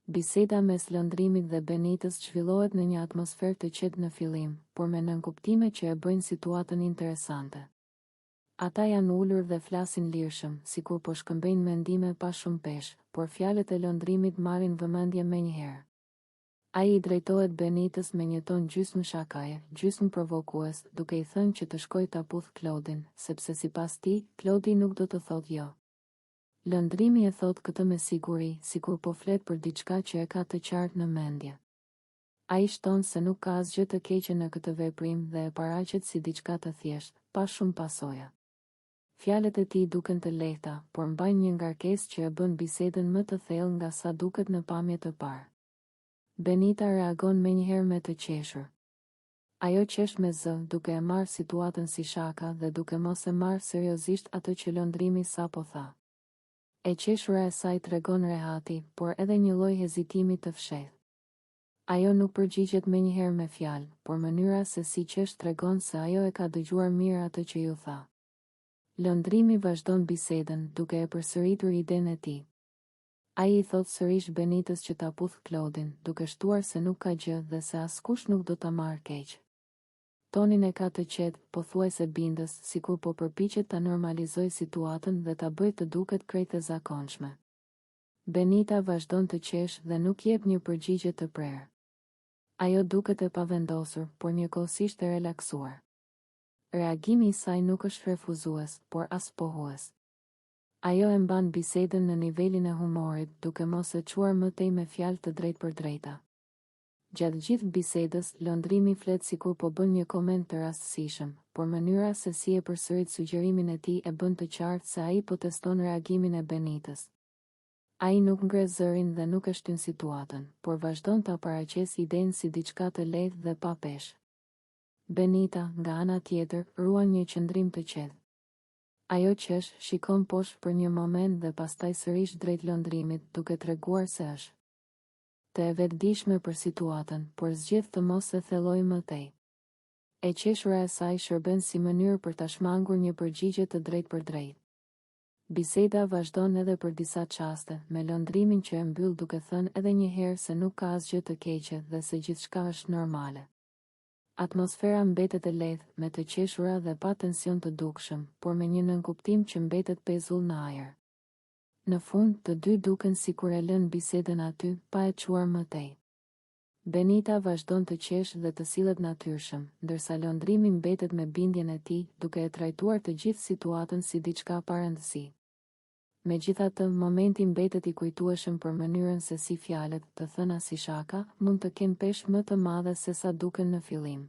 Biseda mes Lëndrimit dhe Benitës zhvillohet në një atmosferë të qetë në fillim, por me nënkuptime që e bëjnë situatën interesante. Ata janë ulur dhe flasin lirshëm, sikur po shkëmbejnë mendime pa shumë peshë, por fjalët e Lëndrimit marrin vëmendje menjëherë. Ai i drejtohet Benitës me një ton gjysmë shakaje, gjysmë provokues, duke i thënë që të shkojë ta puth Klodin, sepse sipas tij, Klodi nuk do të thotë jo. Lëndrimi e thot këtë me siguri, sikur po flet për diçka që e ka të qartë në mendje. Ai shton se nuk ka asgjë të keqe në këtë veprim dhe e paraqet si diçka të thjeshtë, pa shumë pasoja. Fjalët e tij duken të lehta, por mbajnë një ngarkesë që e bën bisedën më të thellë nga sa duket në pamje të parë. Benita reagon menjëherë me të qeshur. Ajo qesh me zë, duke e marrë situatën si shaka dhe duke mos e marrë seriozisht atë që Lëndrimi sapo tha. E qeshura e saj tregon rehati, por edhe një lloj hezitimi të fshehtë. Ajo nuk përgjigjet menjëherë me fjalë, por mënyra se si qesh tregon se ajo e ka dëgjuar mirë atë që ju tha. Lëndrimi vazhdon bisedën, duke e përsëritur idenë e tij. Ai i thot sërish Benitës që ta puth Klodin, duke shtuar se nuk ka gjë dhe se askush nuk do ta marrë keq. Tonin e ka të qetë, pothuajse bindës, sikur po përpiqet ta normalizojë situatën dhe ta bëjë të duket krejt e zakonshme. Benita vazhdon të qesh dhe nuk jep një përgjigje të prerë. Ajo duket e pavendosur, por njëkohësisht e relaksuar. Reagimi i saj nuk është refuzues, por as pohues. Ajo e mban bisedën në nivelin e humorit, duke mos e çuar më tej me fjalë të drejtpërdrejta. Gjatë gjithë bisedës, Lëndrimi flet sikur po bën një koment të rastësishëm, por mënyra se si e përsërit sugjerimin e tij e bën të qartë se ai po teston reagimin e Benitës. Ai nuk ngre zërin dhe nuk e shtyn situatën, por vazhdon ta paraqesë idenë si diçka të lehtë dhe pa peshë. Benita, nga ana tjetër, ruan një qëndrim të qetë. Ajo qesh, shikon poshtë për një moment dhe pastaj sërish drejt Lëndrimit, duke treguar se është të e vetëdijshme për situatën, por zgjedh të mos e thellojë më tej. E qeshura e saj shërben si mënyrë për ta shmangur një përgjigje të drejtpërdrejtë. Biseda vazhdon edhe për disa çaste, me Lëndrimin që e mbyll duke thënë edhe një herë se nuk ka asgjë të keqe dhe se gjithçka është normale. Atmosfera mbetet e lehtë, me të qeshura dhe pa tension të dukshëm, por me një nënkuptim që mbetet pezull në ajër. Në fund, të dy duken sikur e lënë bisedën aty, pa e çuar më tej. Benita vazhdon të qesh dhe të sillet natyrshëm, ndërsa Lëndrimi mbetet me bindjen e tij, duke e trajtuar të gjithë situatën si diçka pa rëndësi. Megjithatë, momenti mbetet i kujtueshëm për mënyrën se si fjalët, të thëna si shaka, mund të kenë peshë më të madhe se sa duken në fillim.